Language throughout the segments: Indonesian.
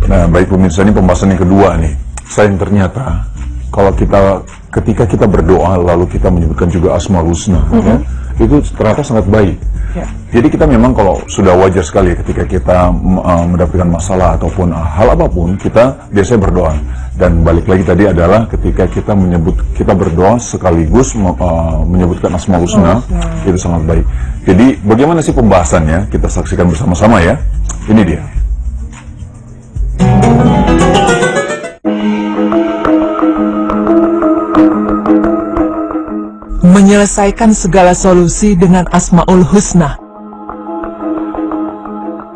Nah, baik pemirsa, ini pembahasan yang kedua nih. Sayang ternyata kalau ketika kita berdoa lalu kita menyebutkan juga Asmaul Husna, ya, itu ternyata sangat baik. Jadi kita memang kalau sudah wajar sekali ketika kita mendapatkan masalah ataupun hal apapun, kita biasanya berdoa. Dan balik lagi tadi adalah ketika kita berdoa sekaligus menyebutkan Asmaul Husna, itu sangat baik. Jadi bagaimana sih pembahasannya? Kita saksikan bersama-sama ya. Ini dia. Menyelesaikan segala solusi dengan Asmaul Husna.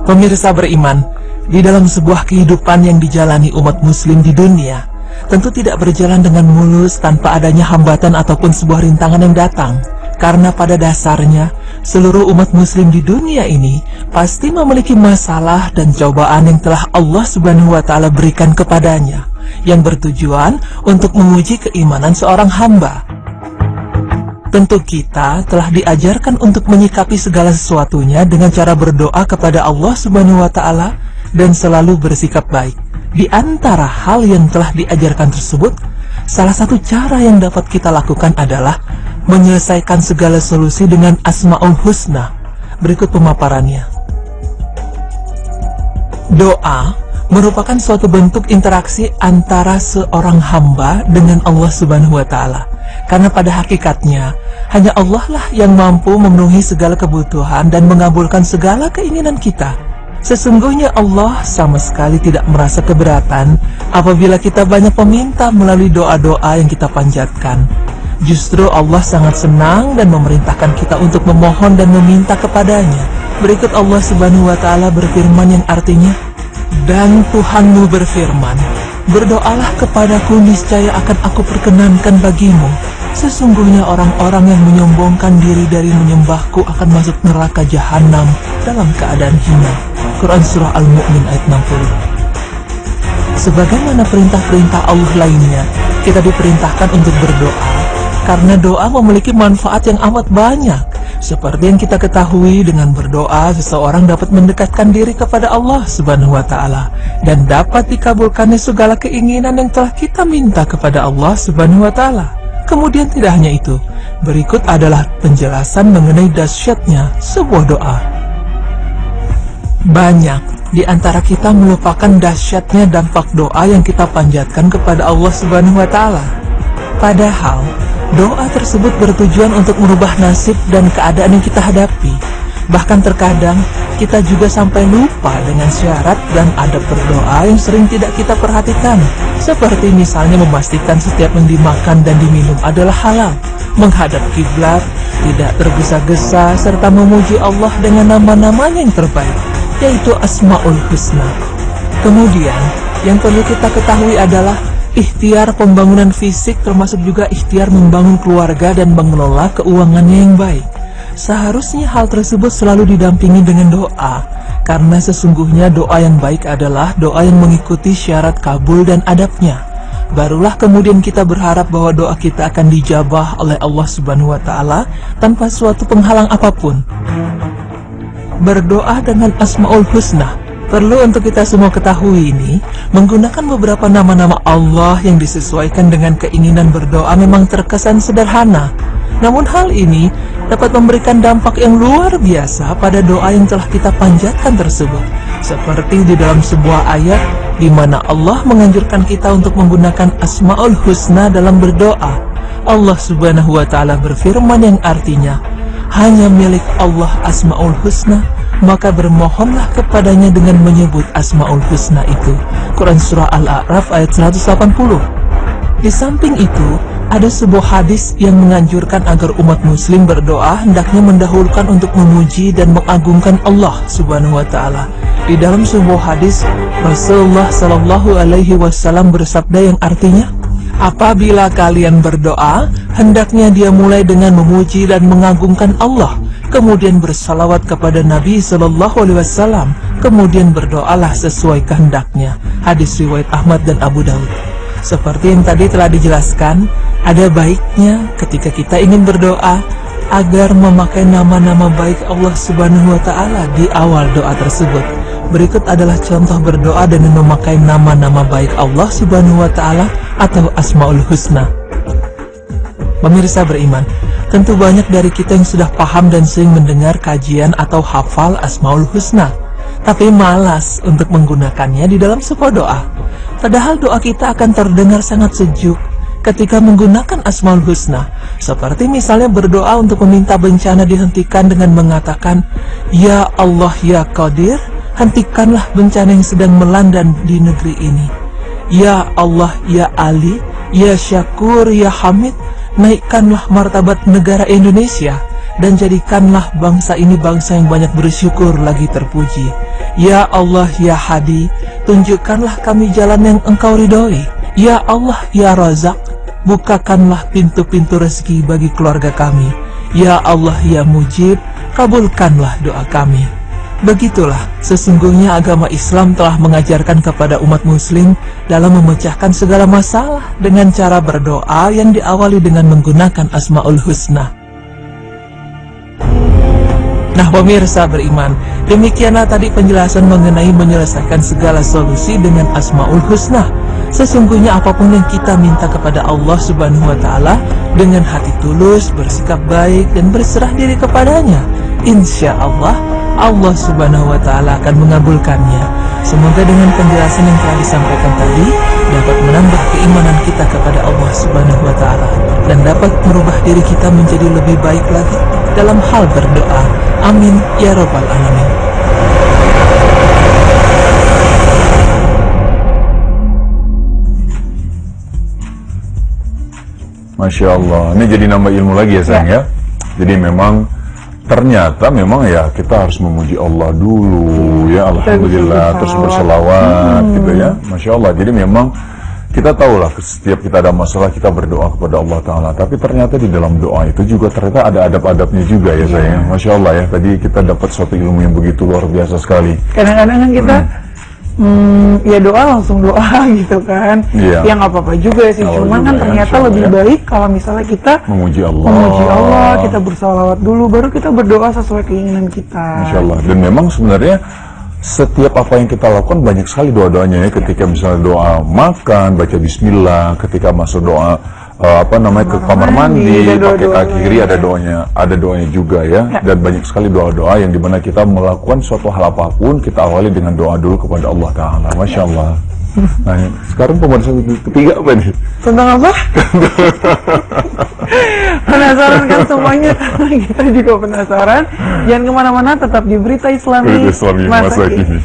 Pemirsa beriman, di dalam sebuah kehidupan yang dijalani umat muslim di dunia, tentu tidak berjalan dengan mulus tanpa adanya hambatan ataupun sebuah rintangan yang datang. Karena pada dasarnya, seluruh umat muslim di dunia ini pasti memiliki masalah dan cobaan yang telah Allah Subhanahu wa Ta'ala berikan kepadanya, yang bertujuan untuk menguji keimanan seorang hamba. Tentu kita telah diajarkan untuk menyikapi segala sesuatunya dengan cara berdoa kepada Allah Subhanahu wa Ta'ala dan selalu bersikap baik. Di antara hal yang telah diajarkan tersebut, salah satu cara yang dapat kita lakukan adalah menyelesaikan segala solusi dengan Asmaul Husna. Berikut pemaparannya. Doa merupakan suatu bentuk interaksi antara seorang hamba dengan Allah Subhanahu wa Ta'ala. Karena pada hakikatnya, hanya Allah lah yang mampu memenuhi segala kebutuhan dan mengabulkan segala keinginan kita. Sesungguhnya Allah sama sekali tidak merasa keberatan apabila kita banyak meminta melalui doa-doa yang kita panjatkan. Justru Allah sangat senang dan memerintahkan kita untuk memohon dan meminta kepadanya. Berikut Allah Subhanahu wa Ta'ala berfirman yang artinya, "Dan Tuhanmu berfirman, berdoalah kepadaku, niscaya akan aku perkenankan bagimu. Sesungguhnya orang-orang yang menyombongkan diri dari menyembahku akan masuk neraka jahanam dalam keadaan hina." Quran Surah Al-Mu'min ayat 60. Sebagaimana perintah-perintah Allah lainnya, kita diperintahkan untuk berdoa, karena doa memiliki manfaat yang amat banyak. Seperti yang kita ketahui, dengan berdoa seseorang dapat mendekatkan diri kepada Allah Subhanahu wa Ta'ala dan dapat dikabulkannya segala keinginan yang telah kita minta kepada Allah Subhanahu wa Ta'ala. Kemudian tidak hanya itu, berikut adalah penjelasan mengenai dahsyatnya sebuah doa. Banyak di antara kita melupakan dahsyatnya dampak doa yang kita panjatkan kepada Allah Subhanahu wa Ta'ala. Padahal doa tersebut bertujuan untuk merubah nasib dan keadaan yang kita hadapi. Bahkan terkadang kita juga sampai lupa dengan syarat dan adab berdoa yang sering tidak kita perhatikan. Seperti misalnya memastikan setiap yang dimakan dan diminum adalah halal, menghadap kiblat, tidak tergesa-gesa, serta memuji Allah dengan nama-namanya yang terbaik, yaitu Asmaul Husna. Kemudian, yang perlu kita ketahui adalah ikhtiar pembangunan fisik, termasuk juga ikhtiar membangun keluarga dan mengelola keuangannya yang baik. Seharusnya hal tersebut selalu didampingi dengan doa, karena sesungguhnya doa yang baik adalah doa yang mengikuti syarat kabul dan adabnya. Barulah kemudian kita berharap bahwa doa kita akan dijabah oleh Allah Subhanahu wa Ta'ala tanpa suatu penghalang apapun. Berdoa dengan Asmaul Husna, perlu untuk kita semua ketahui ini, menggunakan beberapa nama-nama Allah yang disesuaikan dengan keinginan berdoa memang terkesan sederhana. Namun hal ini dapat memberikan dampak yang luar biasa pada doa yang telah kita panjatkan tersebut. Seperti di dalam sebuah ayat di mana Allah menganjurkan kita untuk menggunakan Asmaul Husna dalam berdoa. Allah Subhanahu wa Ta'ala berfirman yang artinya, hanya milik Allah Asmaul Husna, maka bermohonlah kepadanya dengan menyebut Asmaul Husna itu. Quran Surah Al-A'raf ayat 180. Di samping itu, ada sebuah hadis yang menganjurkan agar umat muslim berdoa hendaknya mendahulukan untuk memuji dan mengagungkan Allah Subhanahu wa Ta'ala. Di dalam sebuah hadis, Rasulullah Shallallahu Alaihi Wasallam bersabda yang artinya, apabila kalian berdoa, hendaknya dia mulai dengan memuji dan mengagungkan Allah, kemudian bersalawat kepada Nabi Shallallahu Alaihi Wasallam, kemudian berdoalah sesuai kehendaknya. Hadis riwayat Ahmad dan Abu Daud. Seperti yang tadi telah dijelaskan, ada baiknya ketika kita ingin berdoa agar memakai nama-nama baik Allah Subhanahu wa Ta'ala di awal doa tersebut. Berikut adalah contoh berdoa dengan memakai nama-nama baik Allah Subhanahu wa Ta'ala atau Asmaul Husna. Pemirsa beriman, tentu banyak dari kita yang sudah paham dan sering mendengar kajian atau hafal Asmaul Husna, tapi malas untuk menggunakannya di dalam sebuah doa. Padahal doa kita akan terdengar sangat sejuk ketika menggunakan Asmaul Husna, seperti misalnya berdoa untuk meminta bencana dihentikan dengan mengatakan, "Ya Allah ya Qadir, hentikanlah bencana yang sedang melanda di negeri ini. Ya Allah ya Ali, ya Syakur ya Hamid, naikkanlah martabat negara Indonesia dan jadikanlah bangsa ini bangsa yang banyak bersyukur lagi terpuji. Ya Allah ya Hadi, tunjukkanlah kami jalan yang Engkau ridhoi. Ya Allah ya Razak, bukakanlah pintu-pintu rezeki bagi keluarga kami. Ya Allah ya Mujib, kabulkanlah doa kami." Begitulah, sesungguhnya agama Islam telah mengajarkan kepada umat muslim dalam memecahkan segala masalah dengan cara berdoa yang diawali dengan menggunakan Asmaul Husna. Nah pemirsa beriman, demikianlah tadi penjelasan mengenai menyelesaikan segala solusi dengan Asmaul Husna. Sesungguhnya apapun yang kita minta kepada Allah Subhanahu wa Ta'ala dengan hati tulus, bersikap baik dan berserah diri kepadanya, insya Allah Allah Subhanahu wa Ta'ala akan mengabulkannya. Semoga dengan penjelasan yang telah disampaikan tadi dapat menambah keimanan kita kepada Allah Subhanahu wa Ta'ala dan dapat merubah diri kita menjadi lebih baik lagi dalam hal berdoa. Amin ya Rabbal Alamin. Masya Allah, ini jadi nambah ilmu lagi ya sayang ya. Jadi memang ternyata memang ya kita harus memuji Allah dulu ya, alhamdulillah, terus berselawat gitu ya, Masya Allah. Jadi memang kita tahulah setiap kita ada masalah kita berdoa kepada Allah Ta'ala, tapi ternyata di dalam doa itu juga ternyata ada adab-adabnya juga ya sayang. Masya Allah ya, tadi kita dapat suatu ilmu yang begitu luar biasa sekali. Kadang-kadang kan kita ya doa langsung doa gitu kan, ya nggak apa-apa juga sih, cuman kan ternyata lebih baik kalau misalnya kita memuji Allah, kita bersalawat dulu baru kita berdoa sesuai keinginan kita. Masya Allah. Dan memang sebenarnya setiap apa yang kita lakukan banyak sekali doa-doanya ya, ketika misalnya doa makan baca bismillah, ketika masuk doa ke kamar mandi pakai kaki kiri ada doanya juga ya. Dan banyak sekali doa-doa yang dimana kita melakukan suatu hal apapun kita awali dengan doa dulu kepada Allah Ta'ala. Masya Allah. Nah sekarang pembahasan ketiga apa nih? Tentang apa? Penasaran kan semuanya, karena kita juga penasaran. Jangan kemana-mana, tetap di Berita Islami masa kini.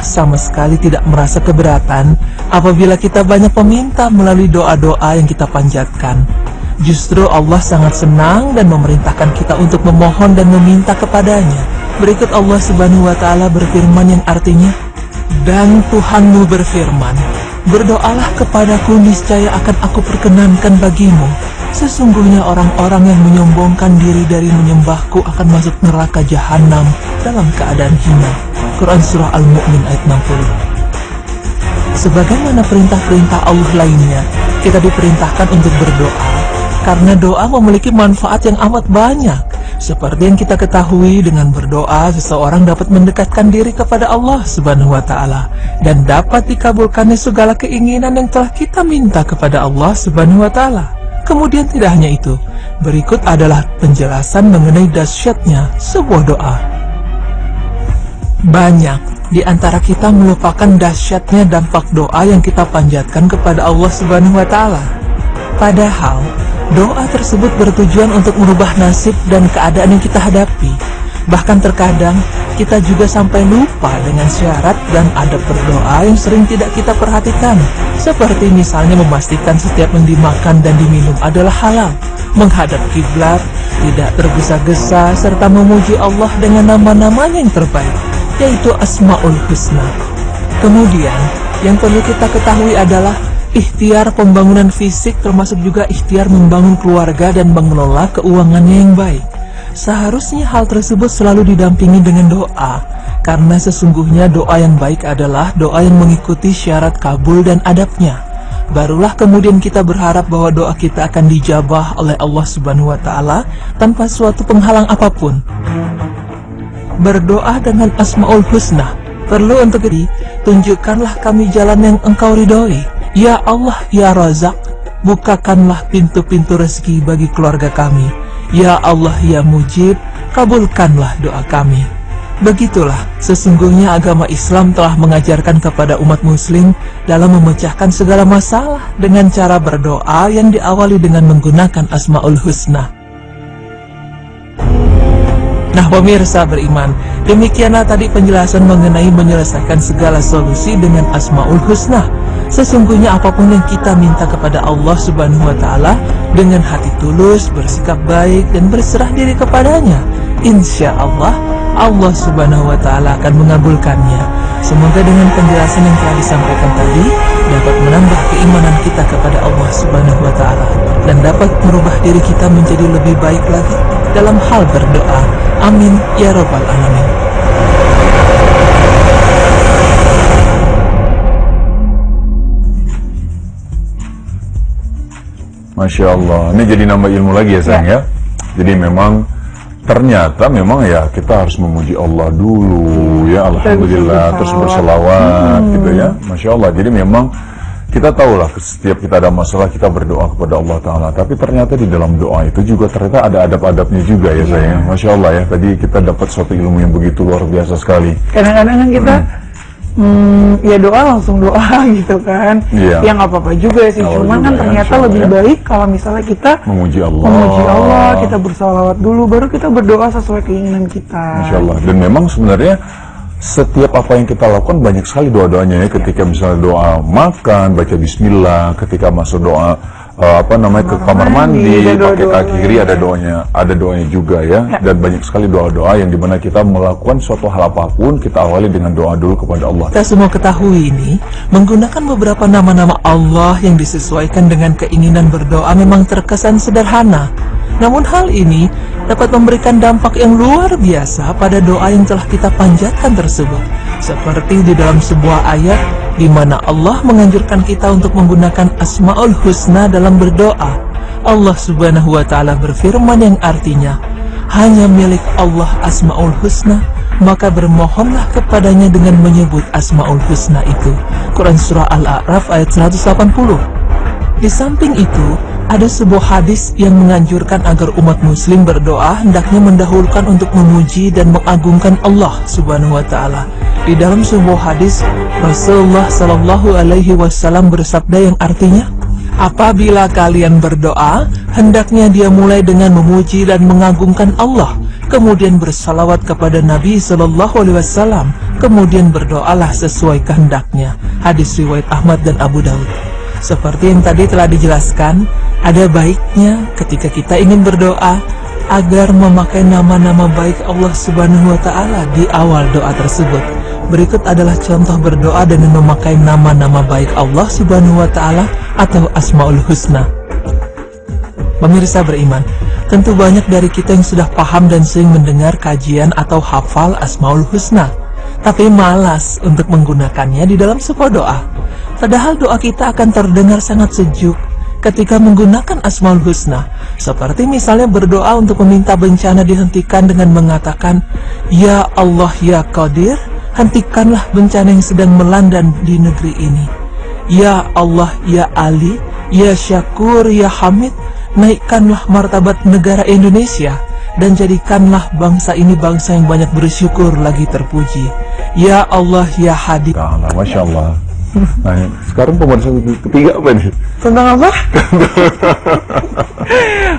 sama sekali tidak merasa keberatan apabila kita banyak meminta melalui doa-doa yang kita panjatkan. Justru Allah sangat senang dan memerintahkan kita untuk memohon dan meminta kepadanya. Berikut Allah Subhanahu wa Ta'ala berfirman yang artinya, "Dan Tuhanmu berfirman, berdoalah kepadaku, niscaya akan aku perkenankan bagimu. Sesungguhnya orang-orang yang menyombongkan diri dari menyembahku akan masuk neraka jahanam dalam keadaan hina." Quran Surah Al-Mu'min ayat 60. Sebagaimana perintah-perintah Allah lainnya, kita diperintahkan untuk berdoa, karena doa memiliki manfaat yang amat banyak. Seperti yang kita ketahui, dengan berdoa seseorang dapat mendekatkan diri kepada Allah Subhanahu wa Ta'ala dan dapat dikabulkannya segala keinginan yang telah kita minta kepada Allah Subhanahu wa Ta'ala. Kemudian tidak hanya itu, berikut adalah penjelasan mengenai dahsyatnya sebuah doa. Banyak di antara kita melupakan dahsyatnya dampak doa yang kita panjatkan kepada Allah Subhanahu wa Ta'ala. Padahal doa tersebut bertujuan untuk merubah nasib dan keadaan yang kita hadapi. Bahkan terkadang kita juga sampai lupa dengan syarat dan adab berdoa yang sering tidak kita perhatikan. Seperti misalnya memastikan setiap yang dimakan dan diminum adalah halal, menghadap kiblat, tidak tergesa-gesa, serta memuji Allah dengan nama-namanya yang terbaik, yaitu Asmaul Husna. Kemudian, yang perlu kita ketahui adalah ikhtiar pembangunan fisik, termasuk juga ikhtiar membangun keluarga dan mengelola keuangannya yang baik. Seharusnya hal tersebut selalu didampingi dengan doa, karena sesungguhnya doa yang baik adalah doa yang mengikuti syarat kabul dan adabnya. Barulah kemudian kita berharap bahwa doa kita akan dijabah oleh Allah Subhanahu wa Ta'ala tanpa suatu penghalang apapun. Berdoa dengan Asmaul Husna perlu untuk diri, tunjukkanlah kami jalan yang Engkau ridhoi. Ya Allah, ya Razak, bukakanlah pintu-pintu rezeki bagi keluarga kami. Ya Allah, ya Mujib, kabulkanlah doa kami. Begitulah, sesungguhnya agama Islam telah mengajarkan kepada umat muslim dalam memecahkan segala masalah dengan cara berdoa yang diawali dengan menggunakan Asmaul Husna. Nah pemirsa beriman, demikianlah tadi penjelasan mengenai menyelesaikan segala solusi dengan Asmaul Husna. Sesungguhnya apapun yang kita minta kepada Allah Subhanahu wa Ta'ala dengan hati tulus, bersikap baik dan berserah diri kepadanya, insya Allah Allah Subhanahu wa Ta'ala akan mengabulkannya. Semoga dengan penjelasan yang telah disampaikan tadi dapat menambah keimanan kita kepada Allah Subhanahu wa Ta'ala dan dapat merubah diri kita menjadi lebih baik lagi dalam hal berdoa. Amin ya Rabbal Alamin. Masya Allah, ini jadi nambah ilmu lagi ya sayang ya. Jadi memang ternyata memang ya kita harus memuji Allah dulu ya, alhamdulillah, terus berselawat gitu ya, Masya Allah. Jadi memang kita tahulah setiap kita ada masalah kita berdoa kepada Allah Ta'ala, tapi ternyata di dalam doa itu juga ternyata ada adab-adabnya juga ya sayang. Masya Allah ya, tadi kita dapat suatu ilmu yang begitu luar biasa sekali. Kadang-kadang kan kita ya doa langsung doa gitu kan, ya nggak apa-apa juga sih, cuman kan ternyata lebih baik kalau misalnya kita memuji Allah, kita bersalawat dulu baru kita berdoa sesuai keinginan kita. Masya Allah. Dan memang sebenarnya setiap apa yang kita lakukan banyak sekali doa-doanya ya. Ketika misalnya doa makan, baca bismillah. Ketika masuk doa ke kamar mandi pakai kaki kiri ada doanya juga ya. Dan banyak sekali doa-doa yang dimana kita melakukan suatu hal apapun kita awali dengan doa dulu kepada Allah. Kita semua ketahui ini, menggunakan beberapa nama-nama Allah yang disesuaikan dengan keinginan berdoa memang terkesan sederhana. Namun hal ini dapat memberikan dampak yang luar biasa pada doa yang telah kita panjatkan tersebut. Seperti di dalam sebuah ayat di mana Allah menganjurkan kita untuk menggunakan Asmaul Husna dalam berdoa. Allah Subhanahu wa Ta'ala berfirman yang artinya, hanya milik Allah Asmaul Husna, maka bermohonlah kepadanya dengan menyebut Asmaul Husna itu. Quran Surah Al-A'raf ayat 180. Di samping itu, ada sebuah hadis yang menganjurkan agar umat muslim berdoa hendaknya mendahulukan untuk memuji dan mengagungkan Allah Subhanahu wa Ta'ala. Di dalam sebuah hadis, Rasulullah Shallallahu Alaihi Wasallam bersabda yang artinya, apabila kalian berdoa, hendaknya dia mulai dengan memuji dan mengagungkan Allah, kemudian bersalawat kepada Nabi Shallallahu Alaihi Wasallam, kemudian berdoalah sesuai kehendaknya. Hadis riwayat Ahmad dan Abu Daud. Seperti yang tadi telah dijelaskan, ada baiknya ketika kita ingin berdoa agar memakai nama-nama baik Allah Subhanahu wa Ta'ala di awal doa tersebut. Berikut adalah contoh berdoa dengan memakai nama-nama baik Allah Subhanahu wa Ta'ala atau Asmaul Husna. Pemirsa beriman, tentu banyak dari kita yang sudah paham dan sering mendengar kajian atau hafal Asmaul Husna, tapi malas untuk menggunakannya di dalam sebuah doa. Padahal doa kita akan terdengar sangat sejuk ketika menggunakan Asmaul Husna. Seperti misalnya berdoa untuk meminta bencana dihentikan dengan mengatakan, "Ya Allah ya Qadir, hentikanlah bencana yang sedang melanda di negeri ini. Ya Allah ya Ali, ya Syakur, ya Hamid, naikkanlah martabat negara Indonesia dan jadikanlah bangsa ini bangsa yang banyak bersyukur lagi terpuji. Ya Allah ya Hadi." Masya Allah. Nah, sekarang pembahasan ketiga apa nih? Tentang apa?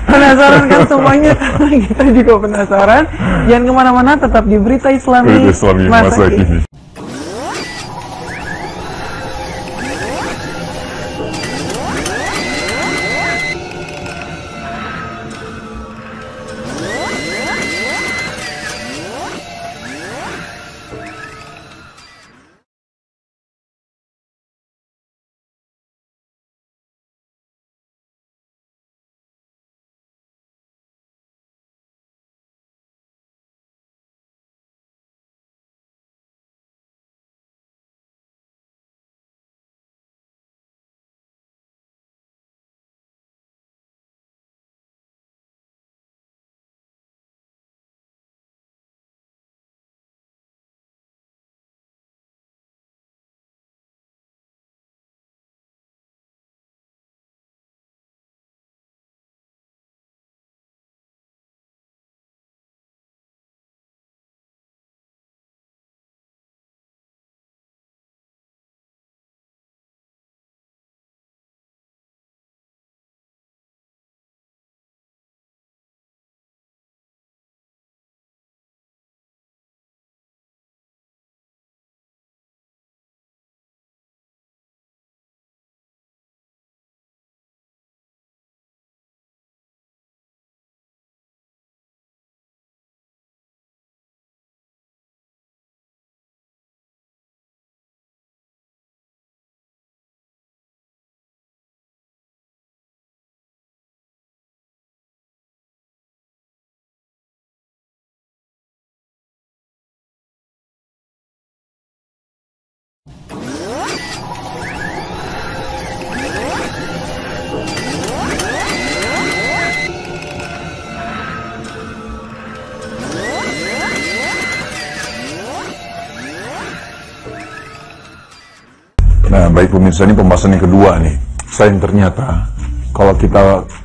Penasaran kan semuanya? Kita juga penasaran. Jangan kemana-mana, tetap di Berita Islami, masa kini. Nah, baik pemirsa, ini pembahasan yang kedua nih. Sayang ternyata kalau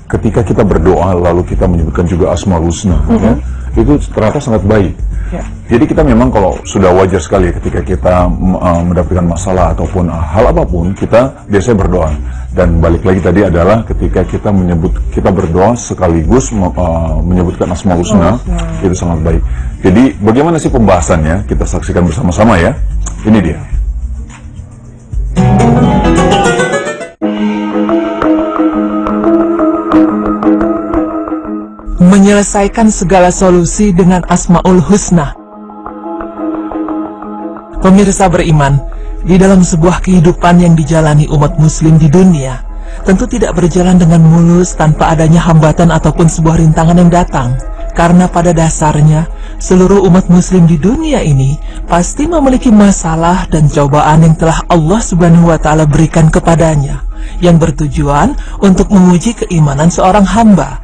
ketika kita berdoa lalu kita menyebutkan juga Asmaul Husna, ya, itu ternyata sangat baik. Yeah. Jadi kita memang kalau sudah wajar sekali ketika kita mendapatkan masalah ataupun hal apapun, kita biasanya berdoa. Dan balik lagi tadi adalah ketika kita berdoa sekaligus menyebutkan Asmaul Husna, itu sangat baik. Jadi bagaimana sih pembahasannya? Kita saksikan bersama-sama ya. Ini dia. Menyelesaikan segala solusi dengan Asmaul Husna. Pemirsa beriman, di dalam sebuah kehidupan yang dijalani umat muslim di dunia, tentu tidak berjalan dengan mulus tanpa adanya hambatan ataupun sebuah rintangan yang datang. Karena pada dasarnya, seluruh umat muslim di dunia ini pasti memiliki masalah dan cobaan yang telah Allah Subhanahu wa Ta'ala berikan kepadanya, yang bertujuan untuk menguji keimanan seorang hamba.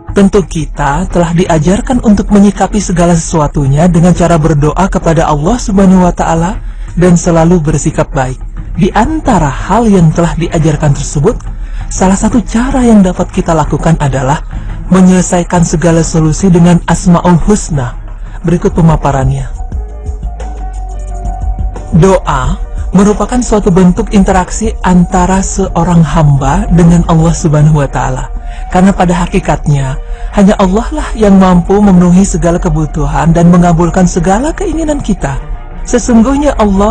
Tentu kita telah diajarkan untuk menyikapi segala sesuatunya dengan cara berdoa kepada Allah Subhanahu wa Ta'ala dan selalu bersikap baik. Di antara hal yang telah diajarkan tersebut, salah satu cara yang dapat kita lakukan adalah menyelesaikan segala solusi dengan Asmaul Husna. Berikut pemaparannya. Doa merupakan suatu bentuk interaksi antara seorang hamba dengan Allah Subhanahu wa Ta'ala. Karena pada hakikatnya, hanya Allah lah yang mampu memenuhi segala kebutuhan dan mengabulkan segala keinginan kita. Sesungguhnya Allah